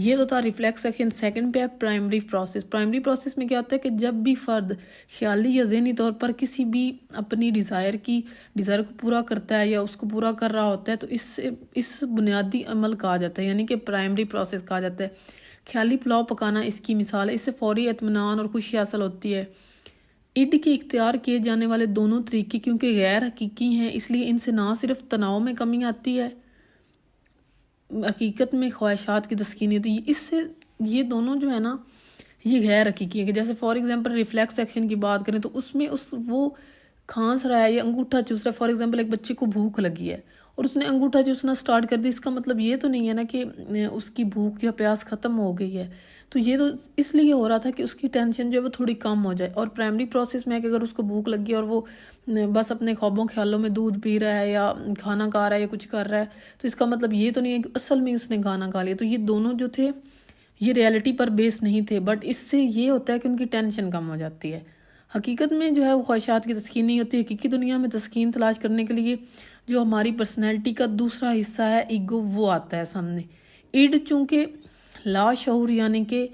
یہ تو تھا ریفلیکس ایکشن. سیکنڈ پہ ہے پرائمری پروسیس. پرائمری پروسیس میں کیا ہوتا ہے کہ جب بھی فرد خیالی یا ذہنی طور پر کسی بھی اپنی ڈیزائر کو پورا کرتا ہے یا اس کو پورا کر رہا ہوتا ہے تو اس بنیادی عمل کہا جاتا ہے، یعنی کہ پرائمری پروسیس کہا جاتا ہے. خیالی پلاؤ پکانا اس کی مثال ہے. اس سے فوری اطمینان اور خوشی حاصل ہوتی ہے. اڈ کے اختیار کیے جانے والے دونوں طریقے کیونکہ غیر حقیقی ہیں، اس لیے ان سے نہ صرف تناؤ میں کمی آتی ہے، حقیقت میں خواہشات کی تسکین ہوتی ہے. اس سے یہ دونوں جو ہے نا یہ غیر حقیقی ہے. کہ جیسے فار ایگزامپل ریفلیکس ایکشن کی بات کریں تو اس میں وہ کھانس رہا ہے یا انگوٹھا چوس رہا ہے. فار ایگزامپل ایک بچے کو بھوک لگی ہے اور اس نے انگوٹھا چوسنا سٹارٹ کر دی، اس کا مطلب یہ تو نہیں ہے نا کہ اس کی بھوک یا پیاس ختم ہو گئی ہے. تو یہ تو اس لیے ہو رہا تھا کہ اس کی ٹینشن جو ہے وہ تھوڑی کم ہو جائے. اور پرائمری پروسیس میں ہے کہ اگر اس کو بھوک لگی اور وہ بس اپنے خوابوں خیالوں میں دودھ پی رہا ہے یا کھانا کھا رہا ہے یا کچھ کر رہا ہے تو اس کا مطلب یہ تو نہیں ہے کہ اصل میں اس نے کھانا کھا لیا. تو یہ دونوں جو تھے یہ ریالٹی پر بیس نہیں تھے، بٹ اس سے یہ ہوتا ہے کہ ان کی ٹینشن کم ہو جاتی ہے. حقیقت میں جو ہے وہ خواہشات کی تسکین نہیں ہوتی. حقیقی دنیا میں تسکین تلاش کرنے کے لیے جو ہماری پرسنالٹی کا دوسرا حصہ ہے ایگو، وہ آتا ہے سامنے. اڈ چونکہ لا شعور یعنی کہ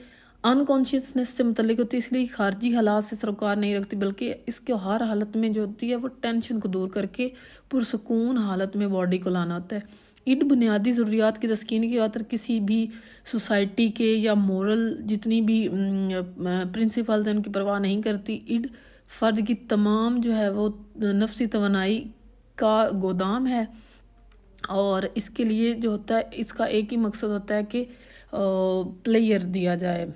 انکانشیسنس سے متعلق ہوتی ہے، اس لیے خارجی حالات سے سروکار نہیں رکھتی، بلکہ اس کے ہر حالت میں جو ہوتی ہے وہ ٹینشن کو دور کر کے پرسکون حالت میں باڈی کو لانا ہوتا ہے. اڈ بنیادی ضروریات کی تسکین کی خاطر کسی بھی سوسائٹی کے یا مورل جتنی بھی پرنسپلز ہیں ان کی پرواہ نہیں کرتی. اڈ فرد کی تمام جو ہے وہ نفسی توانائی کا گودام ہے اور اس کے لیے جو ہوتا ہے اس کا ایک ہی مقصد ہوتا ہے کہ پلیئر دیا جائے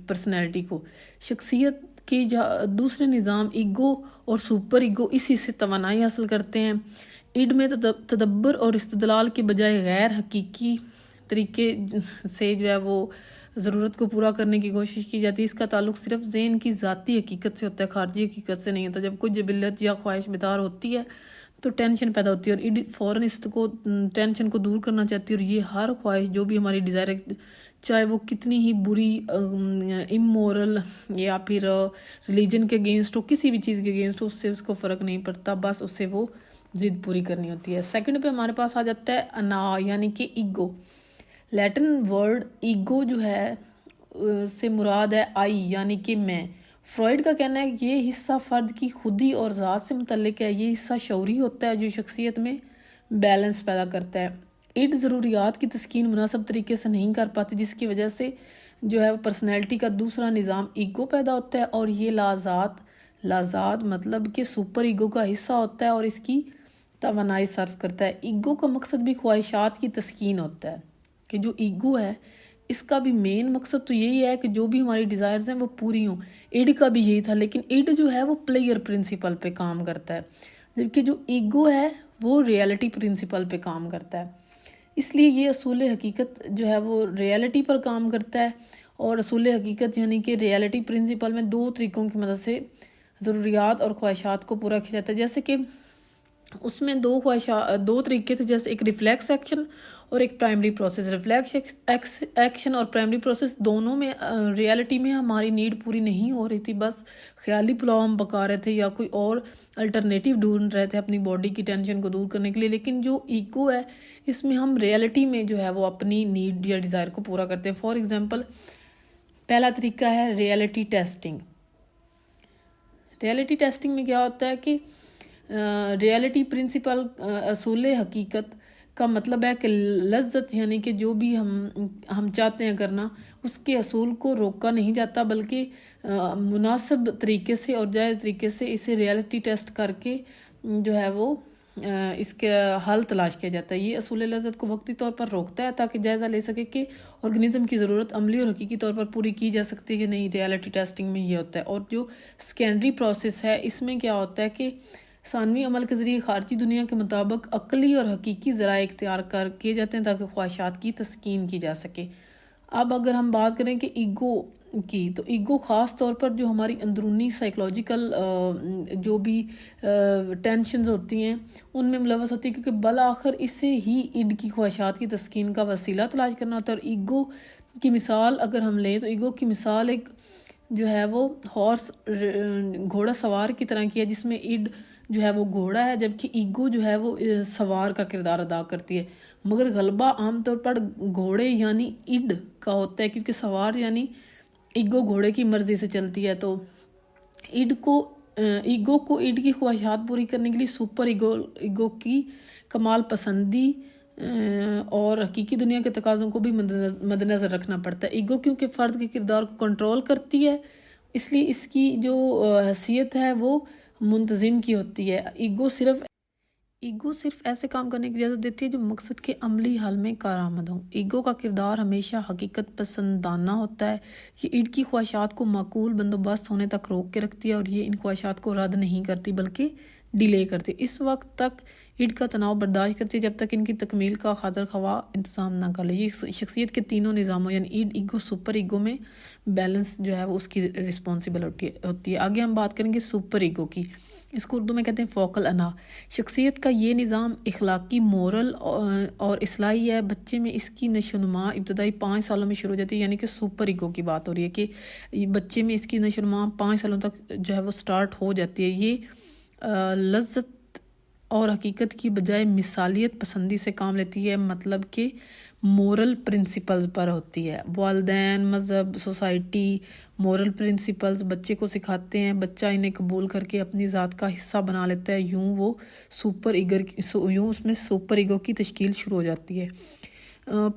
پرسنالٹی کو. شخصیت کی دوسرے نظام ایگو اور سپر ایگو اسی سے توانائی حاصل کرتے ہیں. اڈ میں تدبر اور استدلال کے بجائے غیر حقیقی طریقے سے جو ہے وہ ضرورت کو پورا کرنے کی کوشش کی جاتی ہے. اس کا تعلق صرف ذہن کی ذاتی حقیقت سے ہوتا ہے، خارجی حقیقت سے نہیں ہوتا. جب کوئی جبلت یا خواہش بیدار ہوتی ہے تو ٹینشن پیدا ہوتی ہے اور اڈ فوراً اس کو ٹینشن کو دور کرنا چاہتی ہے. اور یہ ہر خواہش جو بھی ہماری ڈیزائر ہے، چاہے وہ کتنی ہی بری امورل یا پھر ریلیجن کے اگینسٹ ہو، کسی بھی چیز کے اگینسٹ ہو، اس سے اس کو فرق نہیں پڑتا، بس اسے وہ ضد پوری کرنی ہوتی ہے. سیکنڈ پہ ہمارے پاس آ جاتا ہے انا یعنی کہ ایگو. لیٹن ورڈ ایگو جو ہے سے مراد ہے آئی یعنی کہ میں. فروئڈ کا کہنا ہے کہ یہ حصہ فرد کی خودی اور ذات سے متعلق ہے. یہ حصہ شعوری ہوتا ہے جو شخصیت میں بیلنس پیدا کرتا ہے. اڈ ضروریات کی تسکین مناسب طریقے سے نہیں کر پاتی، جس کی وجہ سے جو ہے پرسنالٹی کا دوسرا نظام ایگو پیدا ہوتا ہے اور یہ لازات مطلب کہ سپر ایگو کا حصہ ہوتا ہے اور اس کی توانائی صرف کرتا ہے. ایگو کا مقصد بھی خواہشات کی تسکین ہوتا ہے کہ جو ایگو ہے اس کا بھی مین مقصد تو یہی ہے کہ جو بھی ہماری ڈیزائرز ہیں وہ پوری ہوں. اڈ کا بھی یہی تھا، لیکن اڈ جو ہے وہ پلیئر پرنسپل پہ کام کرتا ہے، جبکہ جو ایگو ہے وہ ریالٹی پرنسپل پہ کام کرتا ہے. اس لیے یہ اصول حقیقت جو ہے وہ ریالٹی پر کام کرتا ہے. اور اصول حقیقت یعنی کہ ریالٹی پرنسپل میں دو طریقوں کی مدد سے ضروریات اور خواہشات کو پورا کیا جاتا ہے. جیسے کہ اس میں دو طریقے تھے، جیسے ایک ریفلیکس ایکشن اور ایک پرائمری پروسیس. ریفلیکس ایکشن اور پرائمری پروسیس دونوں میں ریالٹی میں ہماری نیڈ پوری نہیں ہو رہی تھی، بس خیالی پلاؤ ہم پکا رہے تھے یا کوئی اور الٹرنیٹیو ڈھونڈ رہے تھے اپنی باڈی کی ٹینشن کو دور کرنے کے لیے. لیکن جو ایگو ہے اس میں ہم ریالٹی میں جو ہے وہ اپنی نیڈ یا ڈیزائر کو پورا کرتے ہیں. فار ایگزامپل پہلا طریقہ ہے ریالٹی ٹیسٹنگ. ریالٹی ٹیسٹنگ میں کیا ہوتا ہے کہ ریالٹی پرنسپل اصول حقیقت کا مطلب ہے کہ لذت یعنی کہ جو بھی ہم چاہتے ہیں کرنا اس کے حصول کو روکا نہیں جاتا، بلکہ مناسب طریقے سے اور جائز طریقے سے اسے ریالٹی ٹیسٹ کر کے جو ہے وہ اس کا حل تلاش کیا جاتا ہے. یہ اصول لذت کو وقتی طور پر روکتا ہے تاکہ جائزہ لے سکے کہ آرگنزم کی ضرورت عملی اور حقیقی طور پر پوری کی جا سکتی ہے کہ نہیں. ریالٹی ٹیسٹنگ میں یہ ہوتا ہے. اور جو سیکنڈری پروسیس ہے اس میں کیا ہوتا ہے کہ ثانوی عمل کے ذریعے خارجی دنیا کے مطابق عقلی اور حقیقی ذرائع اختیار کیے جاتے ہیں تاکہ خواہشات کی تسکین کی جا سکے. اب اگر ہم بات کریں کہ ایگو کی، تو ایگو خاص طور پر جو ہماری اندرونی سائیکلوجیکل جو بھی ٹینشنز ہوتی ہیں ان میں ملوث ہوتی ہے، کیونکہ بالآخر اسے ہی اڈ کی خواہشات کی تسکین کا وسیلہ تلاش کرنا ہوتا ہے. اور ایگو کی مثال اگر ہم لیں تو ایگو کی مثال ایک جو ہے وہ ہارس گھوڑا سوار کی طرح کی ہے، جس میں اڈ جو ہے وہ گھوڑا ہے، جبکہ ایگو جو ہے وہ سوار کا کردار ادا کرتی ہے، مگر غلبہ عام طور پر گھوڑے یعنی اڈ کا ہوتا ہے، کیونکہ سوار یعنی ایگو گھوڑے کی مرضی سے چلتی ہے۔ تو ایگو کو ایڈ کی خواہشات پوری کرنے کے لیے سپر ایگو کی کمال پسندی اور حقیقی دنیا کے تقاضوں کو بھی مد نظر رکھنا پڑتا ہے۔ ایگو کیونکہ فرد کے کردار کو کنٹرول کرتی ہے، اس لیے اس کی جو حیثیت ہے وہ منتظم کی ہوتی ہے۔ ایگو صرف ایسے کام کرنے کی اجازت دیتی ہے جو مقصد کے عملی حل میں کارآمد ہوں۔ ایگو کا کردار ہمیشہ حقیقت پسندانہ ہوتا ہے، یہ ایڈ کی خواہشات کو معقول بندوبست ہونے تک روک کے رکھتی ہے اور یہ ان خواہشات کو رد نہیں کرتی بلکہ ڈیلے کرتی ہے۔ اس وقت تک ایڈ کا تناؤ برداشت کرتی ہے جب تک ان کی تکمیل کا خاطر خواہ انتظام نہ کر لے۔ یہ شخصیت کے تینوں نظاموں یعنی ایڈ، ایگو، سپر ایگو میں بیلنس جو ہے وہ اس کی رسپانسبلٹی ہوتی ہے۔ آگے ہم بات کریں گے سپر ایگو کی، اس کو اردو میں کہتے ہیں فوکل انا۔ شخصیت کا یہ نظام اخلاقی، مورل اور اصلاحی ہے۔ بچے میں اس کی نشو و نما ابتدائی 5 سالوں میں شروع ہو جاتی ہے، یعنی کہ سپر ایگو کی بات ہو رہی ہے کہ بچے میں اس کی نشو و نما 5 سالوں تک جو ہے وہ سٹارٹ ہو جاتی ہے۔ یہ لذت اور حقیقت کی بجائے مثالیت پسندی سے کام لیتی ہے، مطلب کہ مورل پرنسپلز پر ہوتی ہے۔ والدین، مذہب، سوسائٹی مورل پرنسپلز بچے کو سکھاتے ہیں، بچہ انہیں قبول کر کے اپنی ذات کا حصہ بنا لیتا ہے، یوں اس میں سپر ایگو کی تشکیل شروع ہو جاتی ہے۔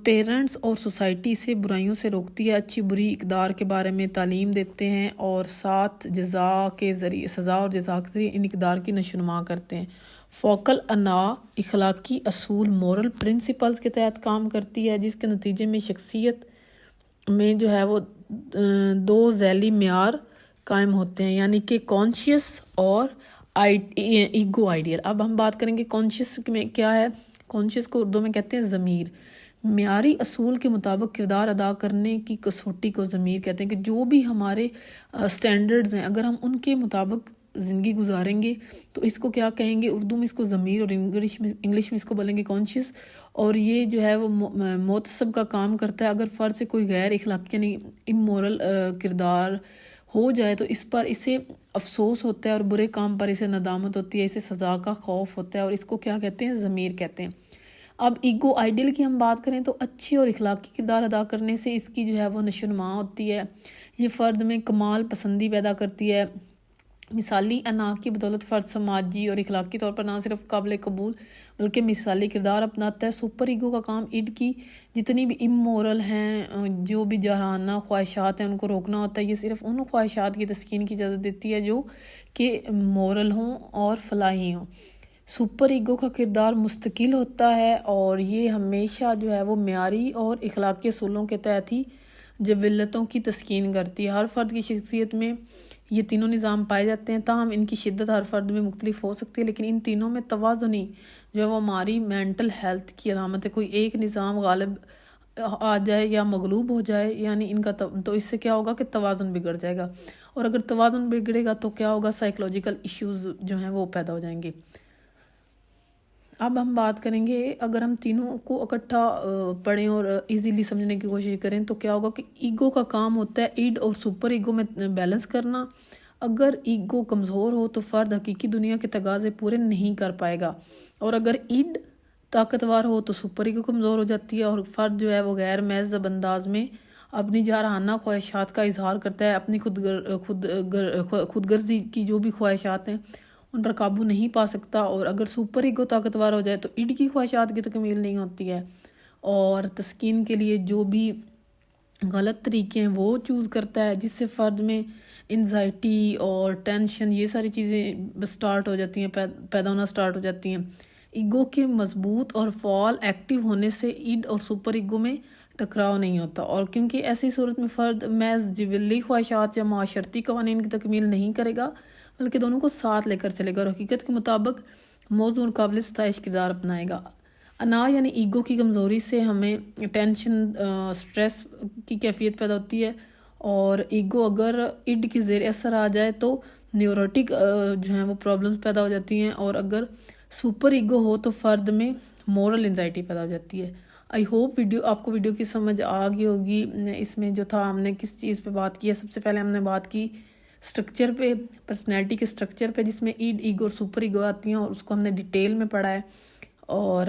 پیرنٹس اور سوسائٹی سے برائیوں سے روکتی ہے، اچھی بری اقدار کے بارے میں تعلیم دیتے ہیں اور ساتھ سزا اور جزا کے ذریعے ان اقدار کی نشو و نما کرتے ہیں۔ فوکل انا اخلاقی اصول، مورل پرنسپلز کے تحت کام کرتی ہے، جس کے نتیجے میں شخصیت میں جو ہے وہ 2 ذیلی معیار قائم ہوتے ہیں، یعنی کہ کانشیس اور ایگو آئیڈیل۔ اب ہم بات کریں گے کانشیس میں کیا ہے۔ کانشیس کو اردو میں کہتے ہیں ضمیر۔ معیاری اصول کے مطابق کردار ادا کرنے کی کسوٹی کو ضمیر کہتے ہیں، کہ جو بھی ہمارے سٹینڈرڈز ہیں اگر ہم ان کے مطابق زندگی گزاریں گے تو اس کو کیا کہیں گے، اردو میں اس کو ضمیر اور انگلش میں اس کو بولیں گے کانشیس۔ اور یہ جو ہے وہ محتسب کا کام کرتا ہے۔ اگر فرد سے کوئی غیر اخلاقی یعنی امورل کردار ہو جائے تو اس پر اسے افسوس ہوتا ہے اور برے کام پر اسے ندامت ہوتی ہے، اسے سزا کا خوف ہوتا ہے، اور اس کو کیا کہتے ہیں، ضمیر کہتے ہیں۔ اب ایگو آئیڈیل کی ہم بات کریں تو اچھے اور اخلاقی کردار ادا کرنے سے اس کی جو ہے وہ نشو و نما ہوتی ہے، یہ فرد میں کمال پسندی پیدا کرتی ہے۔ مثالی انا کی بدولت فرد سماجی اور اخلاقی طور پر نہ صرف قابل قبول بلکہ مثالی کردار اپناتا ہے۔ سپر ایگو کا کام ایڈ کی جتنی بھی امورل ہیں، جو بھی جارحانہ خواہشات ہیں، ان کو روکنا ہوتا ہے۔ یہ صرف ان خواہشات کی تسکین کی اجازت دیتی ہے جو کہ مورل ہوں اور فلاحی ہوں۔ سپر ایگو کا کردار مستقل ہوتا ہے اور یہ ہمیشہ جو ہے وہ معیاری اور اخلاقی اصولوں کے تحت ہی جبلتوں کی تسکین کرتی ہے۔ ہر فرد کی شخصیت میں یہ تینوں نظام پائے جاتے ہیں، تاہم ان کی شدت ہر فرد میں مختلف ہو سکتی ہے، لیکن ان تینوں میں توازن جو ہے وہ ہماری مینٹل ہیلتھ کی علامت ہے۔ کوئی ایک نظام غالب آ جائے یا مغلوب ہو جائے یعنی ان کا تو اس سے کیا ہوگا کہ توازن بگڑ جائے گا، اور اگر توازن بگڑے گا تو کیا ہوگا، سائیکولوجیکل ایشوز جو ہیں وہ پیدا ہو جائیں گے۔ اب ہم بات کریں گے، اگر ہم تینوں کو اکٹھا پڑھیں اور ایزیلی سمجھنے کی کوشش کریں تو کیا ہوگا کہ ایگو کا کام ہوتا ہے ایڈ اور سپر ایگو میں بیلنس کرنا۔ اگر ایگو کمزور ہو تو فرد حقیقی دنیا کے تقاضے پورے نہیں کر پائے گا، اور اگر ایڈ طاقتور ہو تو سپر ایگو کمزور ہو جاتی ہے اور فرد جو ہے وہ غیر مہذب انداز میں اپنی جارحانہ خواہشات کا اظہار کرتا ہے، اپنی خود غرضی کی جو بھی خواہشات ہیں ان پر قابو نہیں پا سکتا، اور اگر سپر ایگو طاقتور ہو جائے تو ایڈ کی خواہشات کی تکمیل نہیں ہوتی ہے، اور تسکین کے لیے جو بھی غلط طریقے ہیں وہ چوز کرتا ہے، جس سے فرد میں انزائٹی اور ٹینشن یہ ساری چیزیں سٹارٹ ہو جاتی ہیں، پیدا ہونا سٹارٹ ہو جاتی ہیں۔ ایگو کے مضبوط اور فعال ایکٹیو ہونے سے ایڈ اور سپر ایگو میں ٹکراؤ نہیں ہوتا، اور کیونکہ ایسی صورت میں فرد محض جبلی خواہشات یا معاشرتی قوانین کی تکمیل نہیں کرے گا بلکہ دونوں کو ساتھ لے کر چلے گا اور حقیقت کے مطابق موزوں اور قابل ستائش کردار اپنائے گا۔ انا یعنی ایگو کی کمزوری سے ہمیں ٹینشن، سٹریس کی کیفیت پیدا ہوتی ہے، اور ایگو اگر ایڈ کی زیر اثر آ جائے تو نیوروٹک جو ہیں وہ پرابلمز پیدا ہو جاتی ہیں، اور اگر سپر ایگو ہو تو فرد میں مورل انزائٹی پیدا ہو جاتی ہے۔ آئی ہوپ آپ کو ویڈیو کی سمجھ آ گئی ہوگی۔ اس میں جو تھا ہم نے کس چیز پہ بات کی ہے، سب سے پہلے ہم نے بات کی اسٹرکچر پہ، پرسنالٹی کے اسٹرکچر پہ، جس میں ایڈ، ایگو اور سپر ایگو آتی ہیں، اور اس کو ہم نے ڈیٹیل میں پڑھا ہے. اور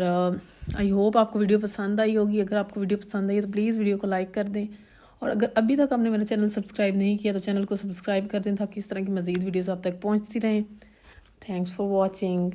آئی ہوپ آپ کو ویڈیو پسند آئی ہوگی. اگر آپ کو ویڈیو پسند آئی ہے تو پلیز ویڈیو کو لائک کر دیں، اور اگر ابھی تک آپ نے میرا چینل سبسکرائب نہیں کیا تو چینل کو سبسکرائب کر دیں تاکہ اس طرح کی مزید ویڈیوز آپ تک پہنچتی رہیں. Thanks for watching.